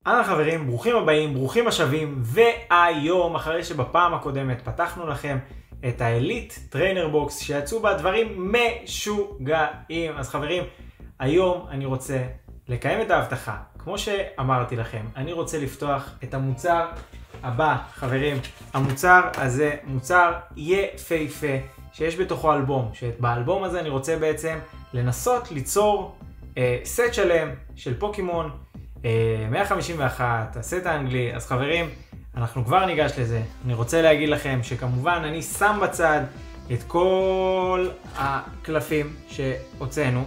אהלן חברים, ברוכים הבאים, ברוכים השבים, והיום, אחרי שבפעם הקודמת פתחנו לכם את האליט טריינר בוקס שיצאו בה דברים משוגעים. אז חברים, היום אני רוצה לקיים את ההבטחה. כמו שאמרתי לכם, אני רוצה לפתוח את המוצר הבא. חברים, המוצר הזה מוצר יפהפה שיש בתוכו אלבום, שבאלבום הזה אני רוצה בעצם לנסות ליצור סט שלם של פוקימון 151, הסט האנגלי. אז חברים, אנחנו כבר ניגש לזה. אני רוצה להגיד לכם שכמובן אני שם בצד את כל הקלפים שהוצאנו.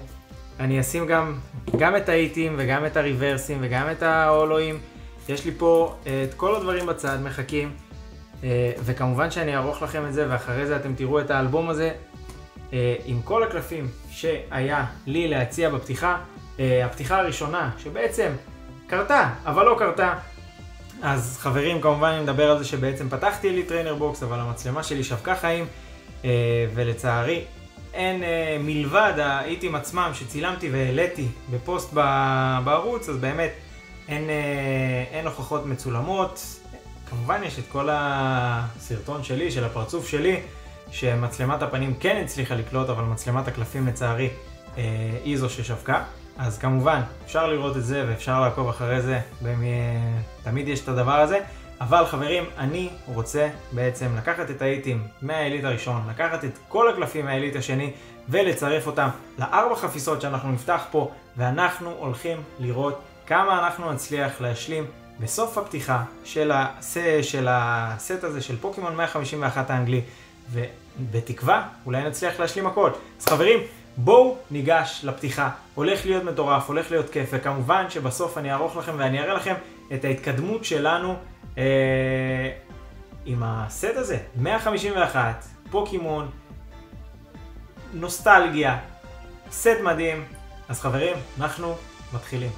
אני אשים גם את האיטים וגם את הריברסים וגם את ההולואים. יש לי פה את כל הדברים בצד מחכים, וכמובן שאני אערוך לכם את זה, ואחרי זה אתם תראו את האלבום הזה עם כל הקלפים שהיה לי להציע בפתיחה. הפתיחה הראשונה שבעצם קרתה, אבל לא קרתה. אז חברים, כמובן אני מדבר על זה שבעצם פתחתי לי טריינר בוקס, אבל המצלמה שלי שבקה חיים, ולצערי אין מלבד האיטים עצמם שצילמתי והעליתי בפוסט בערוץ, אז באמת אין הוכחות מצולמות. כמובן יש את כל הסרטון שלי, של הפרצוף שלי, שמצלמת הפנים כן הצליחה לקלוט, אבל מצלמת הקלפים לצערי היא זו ששבקה. אז כמובן אפשר לראות את זה ואפשר לעקוב אחרי זה, תמיד יש את הדבר הזה. אבל חברים, אני רוצה בעצם לקחת את האיטים מהאליט הראשון, לקחת את כל הקלפים מהאליט השני ולצרף אותם לארבע חפיסות שאנחנו נפתח פה, ואנחנו הולכים לראות כמה אנחנו נצליח להשלים בסוף הפתיחה של הסט הזה של פוקימון 151 האנגלי, ובתקווה אולי נצליח להשלים הכל. אז חברים, בואו ניגש לפתיחה. הולך להיות מטורף, הולך להיות כיף, וכמובן שבסוף אני אערוך לכם ואני אראה לכם את ההתקדמות שלנו עם הסט הזה. 151, פוקימון, נוסטלגיה, סט מדהים. אז חברים, אנחנו מתחילים.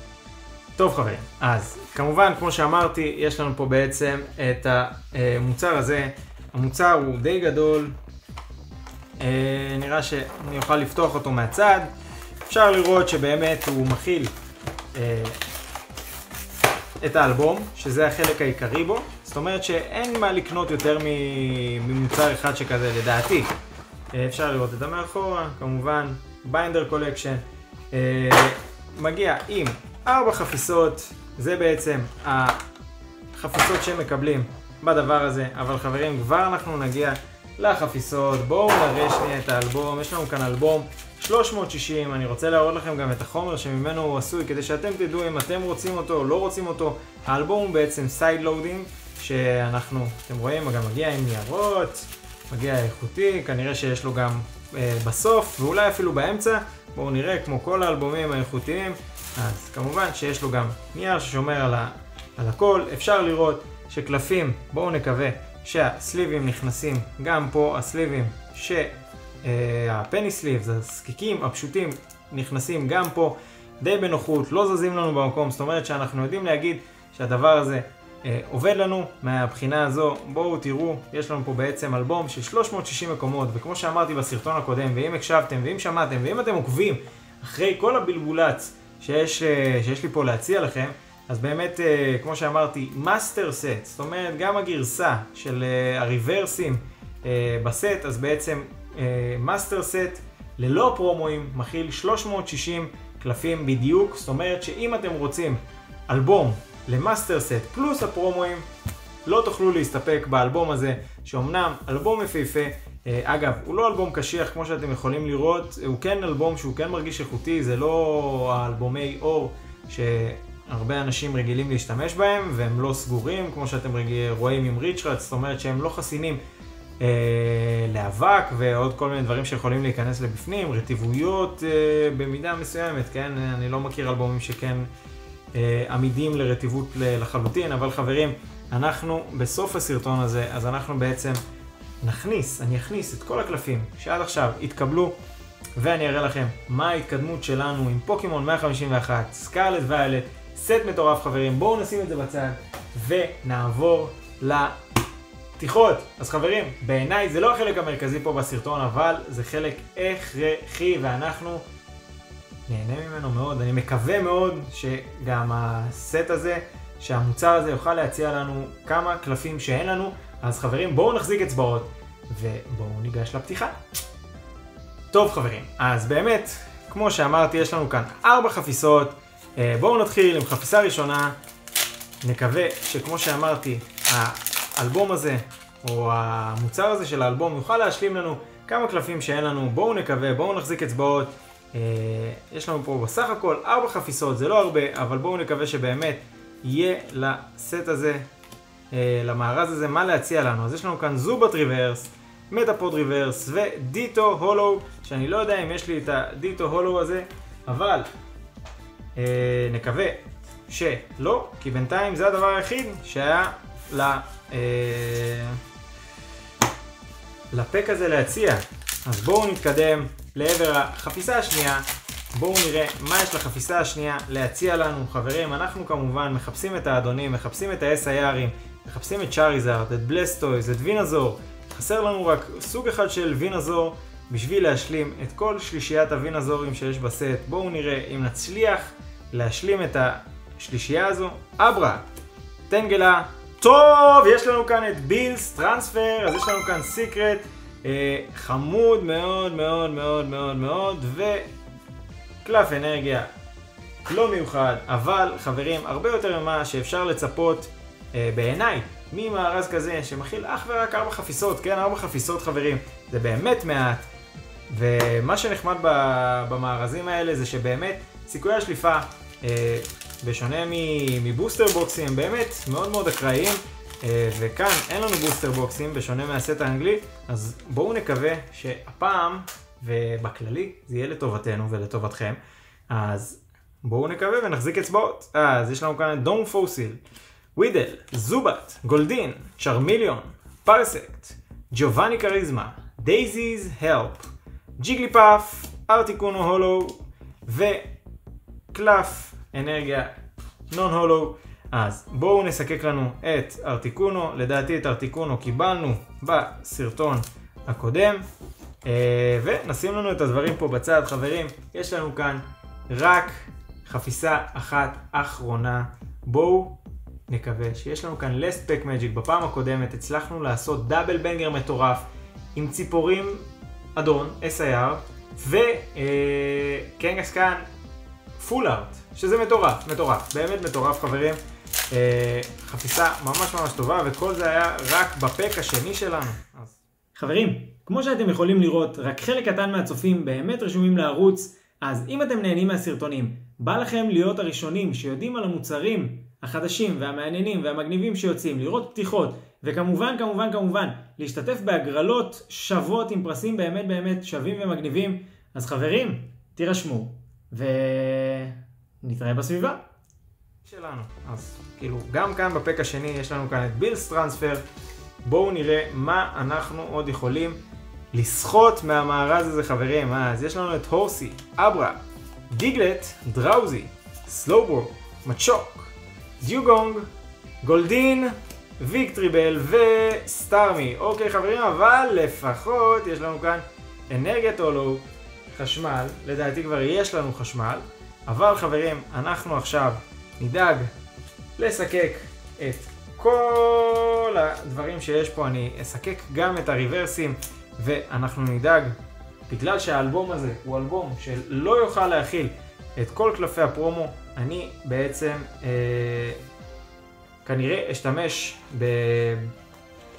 טוב חברים, אז כמובן כמו שאמרתי, יש לנו פה בעצם את המוצר הזה. המוצר הוא די גדול, נראה שאני אוכל לפתוח אותו מהצד. אפשר לראות שבאמת הוא מכיל את האלבום, שזה החלק העיקרי בו. זאת אומרת שאין מה לקנות יותר ממוצר אחד שכזה לדעתי. אפשר לראות את זה מאחורה, כמובן ביינדר קולקשן. מגיע עם 4 חפיסות, זה בעצם החפיסות שמקבלים בדבר הזה. אבל חברים, כבר אנחנו נגיע לחפיסות. בואו נראה שנייה את האלבום. יש לנו כאן אלבום 360, אני רוצה להראות לכם גם את החומר שממנו הוא עשוי, כדי שאתם תדעו אם אתם רוצים אותו או לא רוצים אותו. האלבום הוא בעצם סייד לואודינג, שאנחנו, אתם רואים, גם מגיע עם ניירות, מגיע איכותי, כנראה שיש לו גם בסוף ואולי אפילו באמצע. בואו נראה, כמו כל האלבומים האיכותיים, אז כמובן שיש לו גם נייר ששומר על הכל. אפשר לראות שקלפים, בואו נקווה שהסליבים נכנסים גם פה, הסליבים שהפני סליב, הזקיקים הפשוטים נכנסים גם פה די בנוחות, לא זזים לנו במקום. זאת אומרת שאנחנו יודעים להגיד שהדבר הזה עובד לנו מהבחינה הזו. בואו תראו, יש לנו פה בעצם אלבום של 360 מקומות, וכמו שאמרתי בסרטון הקודם, ואם הקשבתם ואם שמעתם ואם אתם עוקבים אחרי כל הבלבולץ שיש לי פה להציע לכם, אז באמת, כמו שאמרתי, מאסטר סט, זאת אומרת גם הגרסה של הריברסים בסט, אז בעצם מאסטר סט ללא פרומואים מכיל 360 קלפים בדיוק. זאת אומרת שאם אתם רוצים אלבום למאסטר סט פלוס הפרומואים, לא תוכלו להסתפק באלבום הזה, שאומנם אלבום יפהפה. אגב, הוא לא אלבום קשיח כמו שאתם יכולים לראות, הוא כן אלבום שהוא כן מרגיש איכותי, זה לא האלבומי אור שהרבה אנשים רגילים להשתמש בהם, והם לא סגורים כמו שאתם רואים עם ריצ'רץ. זאת אומרת שהם לא חסינים לאבק ועוד כל מיני דברים שיכולים להיכנס לבפנים, רטיבויות במידה מסוימת, כן? אני לא מכיר אלבומים שכן עמידים לרטיבות לחלוטין. אבל חברים, אנחנו בסוף הסרטון הזה, אז אנחנו בעצם אני אכניס את כל הקלפים שעד עכשיו התקבלו, ואני אראה לכם מה ההתקדמות שלנו עם פוקימון 151, סקארלט ויולט, סט מטורף חברים. בואו נשים את זה בצד ונעבור לפתיחות. אז חברים, בעיניי זה לא החלק המרכזי פה בסרטון, אבל זה חלק הכרחי ואנחנו נהנה ממנו מאוד. אני מקווה מאוד שגם הסט הזה שהמוצר הזה יוכל להציע לנו כמה קלפים שאין לנו. אז חברים, בואו נחזיק אצבעות ובואו ניגש לפתיחה. טוב חברים, אז באמת, כמו שאמרתי, יש לנו כאן 4 חפיסות. בואו נתחיל עם חפיסה ראשונה. נקווה שכמו שאמרתי, האלבום הזה, או המוצר הזה של האלבום, יוכל להשלים לנו כמה קלפים שאין לנו. בואו נקווה, בואו נחזיק אצבעות. יש לנו פה בסך הכל 4 חפיסות, זה לא הרבה, אבל בואו נקווה שבאמת יהיה לסט הזה, למארז הזה, מה להציע לנו. אז יש לנו כאן זובת ריברס, מטאפוד ריברס ודיטו הולו, שאני לא יודע אם יש לי את הדיטו הולו הזה, אבל נקווה שלא, כי בינתיים זה הדבר היחיד שהיה לפק הזה להציע. אז בואו נתקדם לעבר החפיסה השנייה. בואו נראה מה יש לחפיסה השנייה להציע לנו. חברים, אנחנו כמובן מחפשים את האדונים, מחפשים את ה-SIR'ים, מחפשים את צ'אריזארד, את בלסטויז, את וינזור. חסר לנו רק סוג אחד של וינזור בשביל להשלים את כל שלישיית הוינזורים שיש בסט. בואו נראה אם נצליח להשלים את השלישייה הזו. אברה, טנגלה. טוב, יש לנו כאן את בילס טרנספר, אז יש לנו כאן סיקרט, חמוד מאוד מאוד מאוד מאוד מאוד, וקלף אנרגיה לא מיוחד, אבל חברים, הרבה יותר ממה שאפשר לצפות בעיניי ממארז כזה שמכיל אך ורק 4 חפיסות. כן, 4 חפיסות חברים, זה באמת מעט. ומה שנחמד במארזים האלה זה שבאמת סיכויי השליפה, בשונה מבוסטר בוקסים, הם באמת מאוד מאוד אקראיים, וכאן אין לנו בוסטר בוקסים בשונה מהסט האנגלי. אז בואו נקווה שהפעם ובכללי זה יהיה לטובתנו ולטובתכם. אז בואו נקווה ונחזיק אצבעות. אז יש לנו כאן את דום פוסיל, ווידל, זובת, גולדין, צ'רמיליון, פרסקט, ג'ובאני קריזמה, דייזיז הלפ, ג'יגליפאף, ארטיקונו הולו וקלף אנרגיה נון הולו. אז בואו נסקק לנו את ארטיקונו. לדעתי את ארטיקונו קיבלנו בסרטון הקודם, ונשים לנו את הדברים פה בצד. חברים, יש לנו כאן רק חפיסה אחת אחרונה. בואו נקווה שיש לנו כאן last pack magic. בפעם הקודמת הצלחנו לעשות דאבל בנגר מטורף עם ציפורים אדון SIR וקנגסקן פול ארט, שזה מטורף, מטורף, באמת מטורף חברים. חפיסה ממש ממש טובה, וכל זה היה רק בפק השני שלנו. חברים, כמו שאתם יכולים לראות, רק חלק קטן מהצופים באמת רשומים לערוץ. אז אם אתם נהנים מהסרטונים, בא לכם להיות הראשונים שיודעים על המוצרים החדשים והמעניינים והמגניבים שיוצאים, לראות פתיחות, וכמובן כמובן כמובן להשתתף בהגרלות שוות עם פרסים באמת באמת שווים ומגניבים. אז חברים, תירשמו ונתראה בסביבה שלנו. אז כאילו גם כאן בפק השני יש לנו כאן את בילס טרנספר. בואו נראה מה אנחנו עוד יכולים לסחוט מהמארז הזה חברים. אז יש לנו את הורסי, אברה, דיגלט, דראוזי, סלוברו, מצ'וק, דיוגונג, גולדין, ויקטריבל וסטארמי. אוקיי חברים, אבל לפחות יש לנו כאן אנרגיית הולו, חשמל. לדעתי כבר יש לנו חשמל, אבל חברים, אנחנו עכשיו נדאג לסקק את כל הדברים שיש פה. אני אסקק גם את הריברסים, ואנחנו נדאג, בגלל שהאלבום הזה הוא אלבום שלא יוכל להכיל את כל קלפי הפרומו, אני בעצם כנראה אשתמש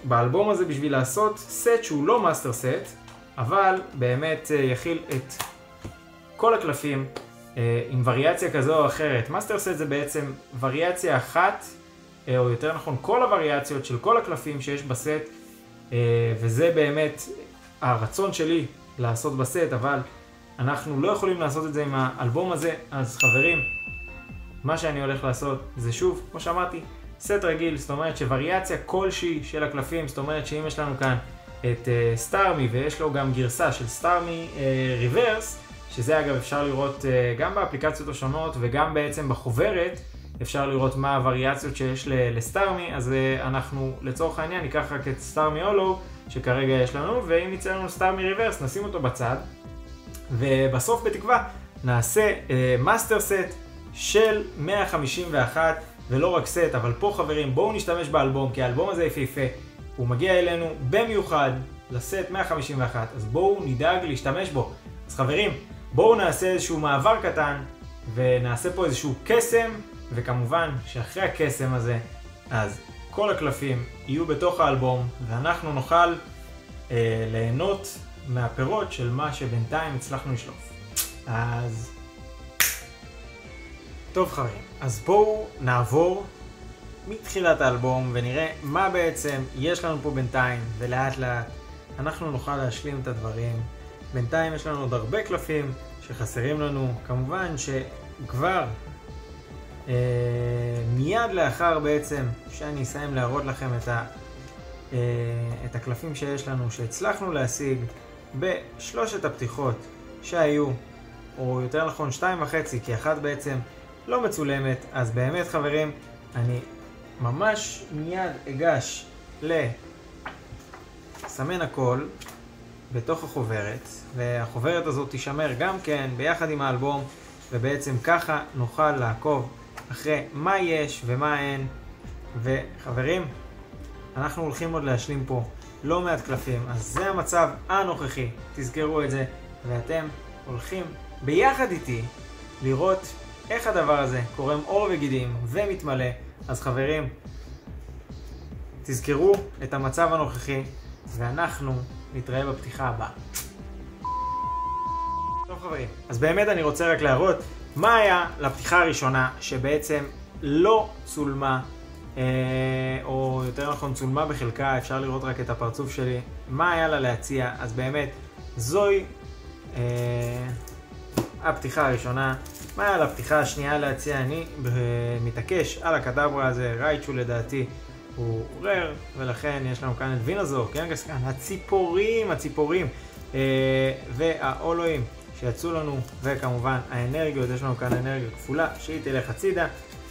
באלבום הזה בשביל לעשות סט שהוא לא מאסטר סט, אבל באמת יכיל את כל הקלפים עם וריאציה כזו או אחרת. מאסטר סט זה בעצם וריאציה אחת, או יותר נכון כל הווריאציות של כל הקלפים שיש בסט, וזה באמת הרצון שלי לעשות בסט, אבל אנחנו לא יכולים לעשות את זה עם האלבום הזה. אז חברים, מה שאני הולך לעשות זה שוב, כמו שאמרתי, סט רגיל, זאת אומרת שוריאציה כלשהי של הקלפים, זאת אומרת שאם יש לנו כאן את סטארמי ויש לו גם גרסה של סטארמי ריברס, שזה אגב אפשר לראות גם באפליקציות השונות וגם בעצם בחוברת, אפשר לראות מה הווריאציות שיש לסטארמי. אז אנחנו לצורך העניין ניקח רק את סטארמי הולו שכרגע יש לנו, ואם יצא לנו סטארמי ריברס נשים אותו בצד, ובסוף בתקווה נעשה מאסטר סט של 151 ולא רק סט, אבל פה חברים בואו נשתמש באלבום, כי האלבום הזה יפהפה, הוא מגיע אלינו במיוחד לסט 151, אז בואו נדאג להשתמש בו. אז חברים, בואו נעשה איזשהו מעבר קטן, ונעשה פה איזשהו קסם, וכמובן שאחרי הקסם הזה, אז כל הקלפים יהיו בתוך האלבום, ואנחנו נוכל ליהנות מהפירות של מה שבינתיים הצלחנו לשלוף. אז טוב חברים, אז בואו נעבור מתחילת האלבום ונראה מה בעצם יש לנו פה בינתיים, ולאט לאט אנחנו נוכל להשלים את הדברים. בינתיים יש לנו עוד הרבה קלפים שחסרים לנו, כמובן שכבר מיד לאחר בעצם שאני אסיים להראות לכם את הקלפים שיש לנו שהצלחנו להשיג בשלושת הפתיחות שהיו, או יותר נכון 2.5, כי אחת בעצם לא מצולמת. אז באמת חברים, אני ממש מיד אגש לסמן הכל בתוך החוברת, והחוברת הזאת תישמר גם כן ביחד עם האלבום, ובעצם ככה נוכל לעקוב אחרי מה יש ומה אין. וחברים, אנחנו הולכים עוד להשלים פה לא מעט קלפים, אז זה המצב הנוכחי, תזכרו את זה, ואתם הולכים ביחד איתי לראות איך הדבר הזה קורם עור וגידים ומתמלא. אז חברים, תזכרו את המצב הנוכחי, ואנחנו נתראה בפתיחה הבאה. טוב חברים, אז באמת אני רוצה רק להראות מה היה לפתיחה הראשונה שבעצם לא צולמה, או יותר נכון צולמה בחלקה, אפשר לראות רק את הפרצוף שלי, מה היה לה להציע. אז באמת זוהי הפתיחה הראשונה. מה היה לפתיחה השנייה להציע? אני מתעקש על הקדברה הזה, רייצ'ו לדעתי הוא רר, ולכן יש לנו כאן את וינזור, קנגסקן, הציפורים והאולואים שיצאו לנו, וכמובן האנרגיות, יש לנו כאן אנרגיה כפולה שהיא תלך הצידה,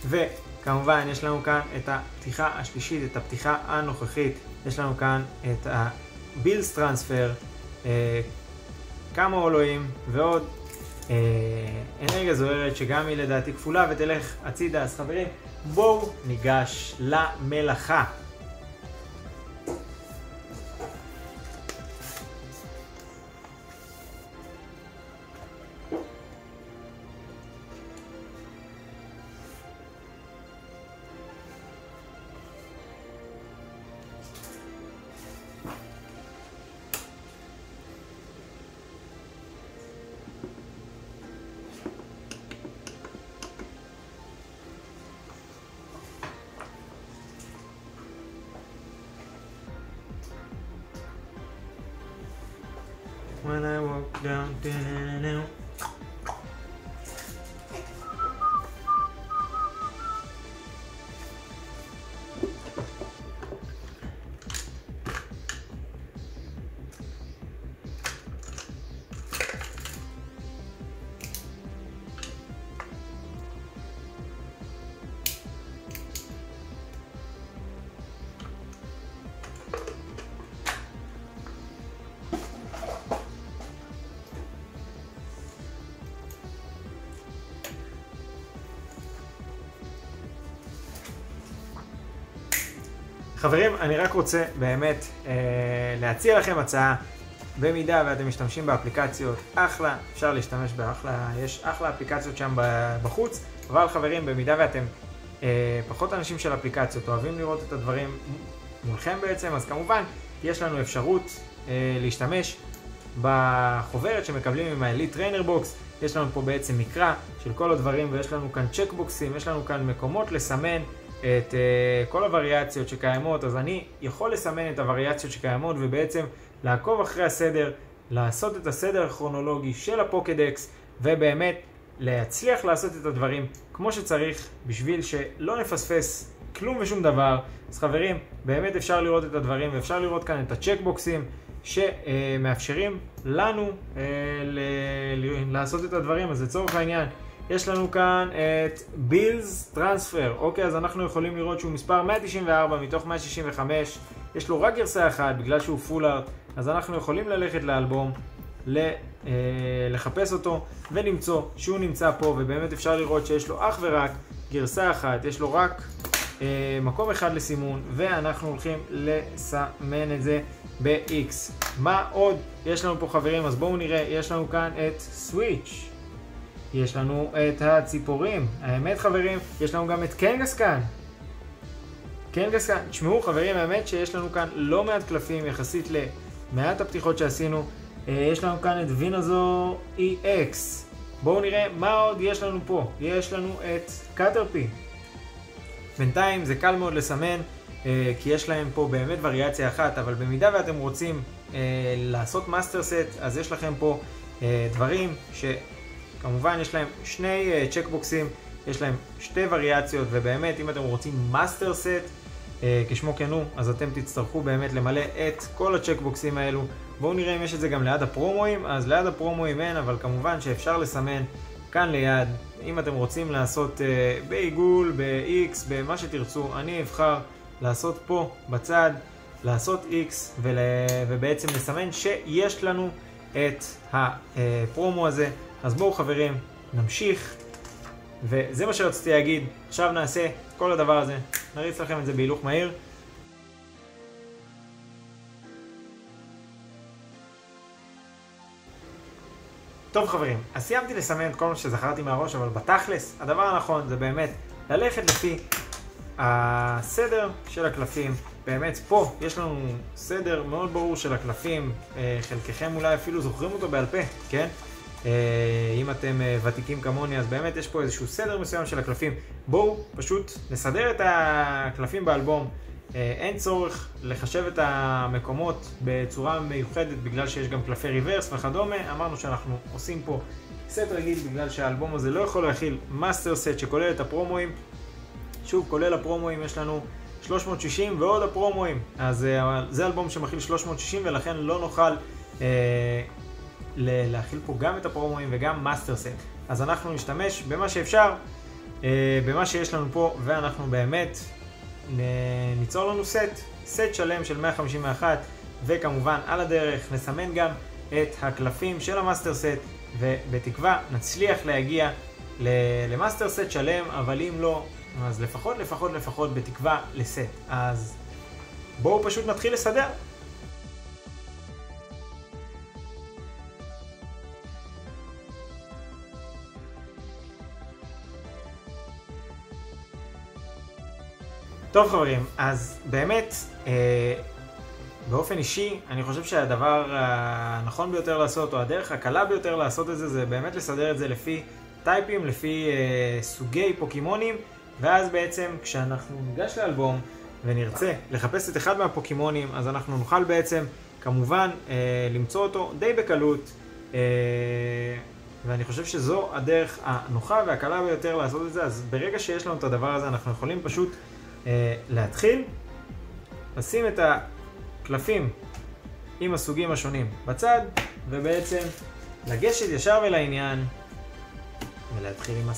וכמובן יש לנו כאן את הפתיחה השלישית, את הפתיחה הנוכחית, יש לנו כאן את הבילס טרנספר, כמה אולואים ועוד אנרגיה זוהרת שגם היא לדעתי כפולה ותלך הצידה. אז חברים, בואו ניגש למלאכה. When I walk down, חברים, אני רק רוצה באמת להציע לכם הצעה. במידה ואתם משתמשים באפליקציות, אחלה, אפשר להשתמש באחלה, יש אחלה אפליקציות שם בחוץ, אבל חברים, במידה ואתם פחות אנשים של אפליקציות, אוהבים לראות את הדברים מולכם בעצם, אז כמובן יש לנו אפשרות להשתמש בחוברת שמקבלים עם האליט טריינר בוקס. יש לנו פה בעצם מקרא של כל הדברים, ויש לנו כאן צ'קבוקסים, יש לנו כאן מקומות לסמן את כל הווריאציות שקיימות. אז אני יכול לסמן את הווריאציות שקיימות ובעצם לעקוב אחרי הסדר, לעשות את הסדר הכרונולוגי של הפוקדקס, ובאמת להצליח לעשות את הדברים כמו שצריך בשביל שלא נפספס כלום ושום דבר. אז חברים, באמת אפשר לראות את הדברים, ואפשר לראות כאן את הצ'קבוקסים שמאפשרים לנו לעשות את הדברים. אז לצורך העניין יש לנו כאן את בילס טרנספר. אוקיי, אז אנחנו יכולים לראות שהוא מספר 194 מתוך 165, יש לו רק גרסה אחת בגלל שהוא פול ארט, אז אנחנו יכולים ללכת לאלבום, לחפש אותו ולמצוא שהוא נמצא פה, ובאמת אפשר לראות שיש לו אך ורק גרסה אחת, יש לו רק מקום אחד לסימון, ואנחנו הולכים לסמן את זה ב-X. מה עוד יש לנו פה חברים? אז בואו נראה, יש לנו כאן את סוויץ', יש לנו את הציפורים, האמת חברים, יש לנו גם את קנגסקן. קנגסקן, תשמעו חברים, האמת שיש לנו כאן לא מעט קלפים יחסית למעט הפתיחות שעשינו. יש לנו כאן את וינזור EX. בואו נראה מה עוד יש לנו פה. יש לנו את קאטרפי. בינתיים זה קל מאוד לסמן, כי יש להם פה באמת וריאציה אחת, אבל במידה ואתם רוצים לעשות מאסטר סט, אז יש לכם פה דברים שכמובן יש להם שני צ'קבוקסים, יש להם שתי וריאציות, ובאמת אם אתם רוצים מאסטר סט, כשמו כן הוא, אז אתם תצטרכו באמת למלא את כל הצ'קבוקסים האלו. בואו נראה אם יש את זה גם ליד הפרומואים. אז ליד הפרומואים אין, אבל כמובן שאפשר לסמן כאן ליד. אם אתם רוצים לעשות בעיגול, ב-X, במה שתרצו, אני אבחר לעשות פה בצד, לעשות X, ובעצם לסמן שיש לנו את הפרומו הזה. אז בואו חברים, נמשיך. וזה מה שרציתי להגיד. עכשיו נעשה כל הדבר הזה, נריץ לכם את זה בהילוך מהיר. טוב חברים, אז סיימתי לסמן את כל מה שזכרתי מהראש, אבל בתכלס, הדבר הנכון זה באמת ללכת לפי הסדר של הקלפים. באמת פה יש לנו סדר מאוד ברור של הקלפים, חלקכם אולי אפילו זוכרים אותו בעל פה, כן? אם אתם ותיקים כמוני, אז באמת יש פה איזשהו סדר מסוים של הקלפים. בואו פשוט נסדר את הקלפים באלבום. אין צורך לחשב את המקומות בצורה מיוחדת בגלל שיש גם קלפי ריברס וכדומה. אמרנו שאנחנו עושים פה סט רגיל בגלל שהאלבום הזה לא יכול להכיל מאסטר סט שכולל את הפרומואים. שוב, כולל הפרומואים יש לנו 360 ועוד הפרומואים. אז זה אלבום שמכיל 360 ולכן לא נוכל להכיל פה גם את הפרומואים וגם מאסטר סט. אז אנחנו נשתמש במה שאפשר, במה שיש לנו פה, ואנחנו באמת ניצור לנו סט שלם של 151, וכמובן על הדרך נסמן גם את הקלפים של המאסטר סט, ובתקווה נצליח להגיע למאסטר סט שלם, אבל אם לא, אז לפחות בתקווה לסט. אז בואו פשוט נתחיל לסדר. טוב חברים, אז באמת באופן אישי אני חושב שהדבר הנכון ביותר לעשות, או הדרך הקלה ביותר לעשות את זה, זה באמת לסדר את זה לפי טייפים, לפי סוגי פוקימונים, ואז בעצם כשאנחנו ניגש לאלבום ונרצה לחפש את אחד מהפוקימונים, אז אנחנו נוכל בעצם כמובן למצוא אותו די בקלות, ואני חושב שזו הדרך הנוחה והקלה ביותר לעשות את זה. אז ברגע שיש לנו את הדבר הזה אנחנו יכולים פשוט להתחיל, לשים את הקלפים עם הסוגים השונים בצד, ובעצם לגשת ישר ולעניין ולהתחיל עם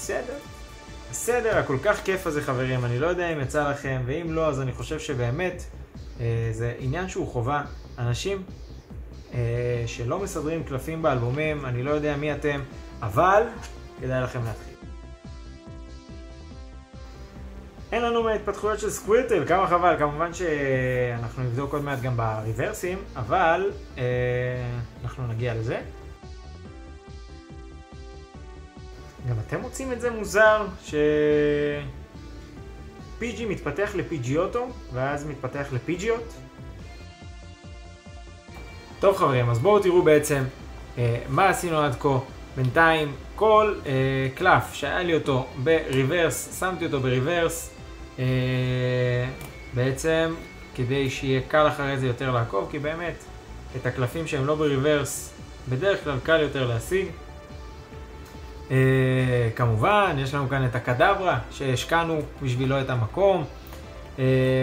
הסדר הכל כך כיף הזה חברים. אני לא יודע אם יצא לכם, ואם לא אז אני חושב שבאמת זה עניין שהוא חובה. אנשים שלא מסדרים קלפים באלבומים, אני לא יודע מי אתם, אבל כדאי לכם להתחיל. אין לנו מההתפתחויות של סקווירטל, כמה חבל. כמובן שאנחנו נבדוק עוד מעט גם בריברסים, אבל אנחנו נגיע לזה. גם אתם מוצאים את זה מוזר שפיג'י מתפתח לפיג'יוטו ואז מתפתח לפיג'יות? טוב חברים, אז בואו תראו בעצם מה עשינו עד כה. בינתיים כל קלף שהיה לי אותו בריברס, שמתי אותו בריברס, בעצם כדי שיהיה קל אחרי זה יותר לעקוב, כי באמת את הקלפים שהם לא בריברס בדרך כלל קל יותר להשיג. כמובן יש לנו כאן את הקדברה שהשקענו בשבילו את המקום.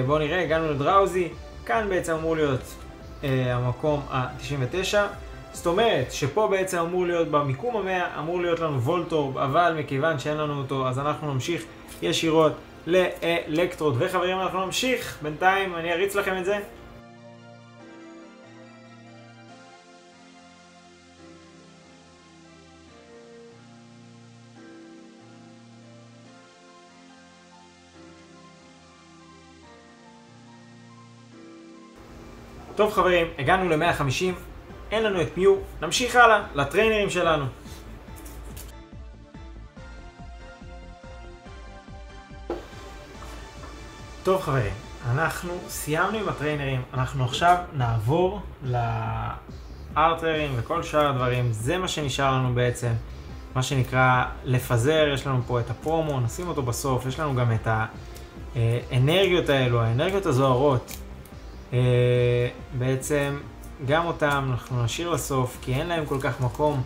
בואו נראה, הגענו לדראוזי, כאן בעצם אמור להיות המקום ה-99, זאת אומרת שפה בעצם אמור להיות במיקום ה-100 אמור להיות לנו וולטורב, אבל מכיוון שאין לנו אותו אז אנחנו נמשיך ישירות לאלקטרוד. וחברים, אנחנו נמשיך, בינתיים אני אריץ לכם את זה. טוב חברים, הגענו ל-150, אין לנו את מיו, נמשיך הלאה לטריינרים שלנו. טוב חברים, אנחנו סיימנו עם הטריינרים, אנחנו עכשיו נעבור לארטרים וכל שאר הדברים, זה מה שנשאר לנו בעצם, מה שנקרא לפזר. יש לנו פה את הפרומו, נשים אותו בסוף, יש לנו גם את האנרגיות האלו, האנרגיות הזוהרות, בעצם גם אותם אנחנו נשאיר לסוף, כי אין להם כל כך מקום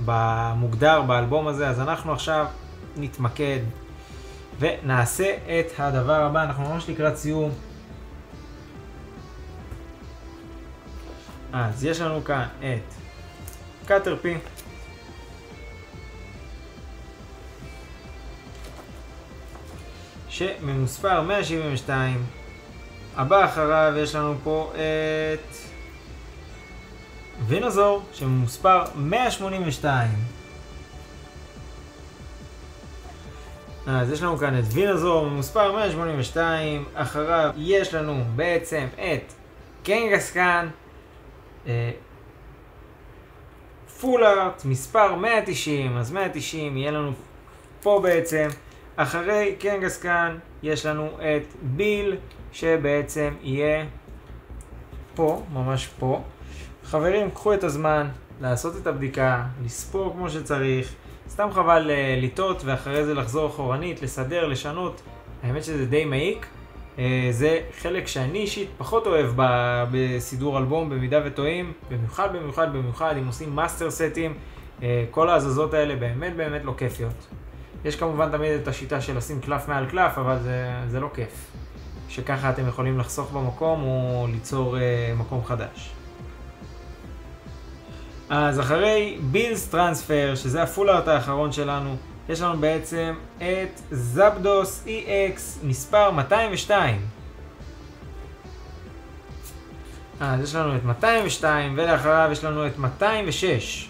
במוגדר באלבום הזה, אז אנחנו עכשיו נתמקד ונעשה את הדבר הבא. אנחנו ממש לקראת סיום. אז יש לנו כאן את קאטרפי, שממוספר 172. הבא אחריו יש לנו פה את וינוזור שממוספר 182. אז יש לנו כאן את וינוזור ממוספר 182, אחריו יש לנו בעצם את קנגסקן פול ארט מספר 190, אז 190 יהיה לנו פה בעצם. אחרי קנגסקן יש לנו את ביל שבעצם יהיה פה, ממש פה. חברים, קחו את הזמן לעשות את הבדיקה, לספור כמו שצריך, סתם חבל לטעות ואחרי זה לחזור אחורנית, לסדר, לשנות. האמת שזה די מעיק, זה חלק שאני אישית פחות אוהב בסידור אלבום במידה וטועים, במיוחד אם עושים מאסטר סטים, כל ההזזות האלה באמת לא כיפיות. יש כמובן תמיד את השיטה של לשים קלף מעל קלף, אבל זה לא כיף. שככה אתם יכולים לחסוך במקום או ליצור מקום חדש. אז אחרי בילס טרנספר, שזה הפול ארט האחרון שלנו, יש לנו בעצם את זאפדוס EX מספר 202. אז יש לנו את 202 ולאחריו יש לנו את 206.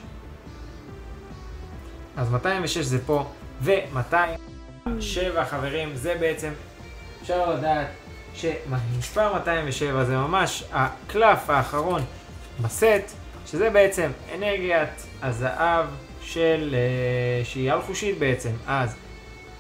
אז 206 זה פה, ו-207 חברים, זה בעצם אפשר לדעת שמספר 207 זה ממש הקלף האחרון בסט, שזה בעצם אנרגיית הזהב שהיא על חושית בעצם. אז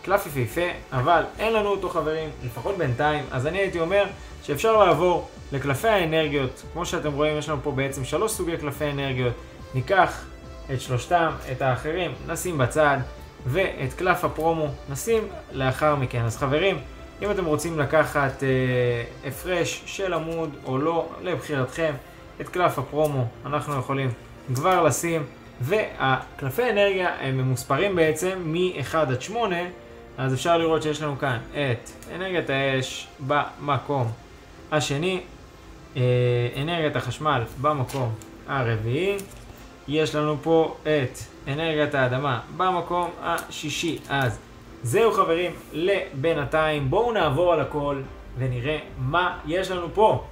קלף יפהפה, אבל אין לנו אותו חברים, לפחות בינתיים, אז אני הייתי אומר שאפשר לעבור לקלפי האנרגיות. כמו שאתם רואים יש לנו פה בעצם 3 סוגי קלפי אנרגיות, ניקח את שלושתם, את האחרים נשים בצד ואת קלף הפרומו נשים לאחר מכן. אז חברים, אם אתם רוצים לקחת הפרש של עמוד או לא, לבחירתכם, את קלף הפרומו אנחנו יכולים כבר לשים, והקלפי אנרגיה הם ממוספרים בעצם מ-1 עד 8, אז אפשר לראות שיש לנו כאן את אנרגיית האש במקום השני, אנרגיית החשמל במקום הרביעי, יש לנו פה את אנרגיית האדמה במקום השישי. אז זהו חברים לבינתיים, בואו נעבור על הכל ונראה מה יש לנו פה.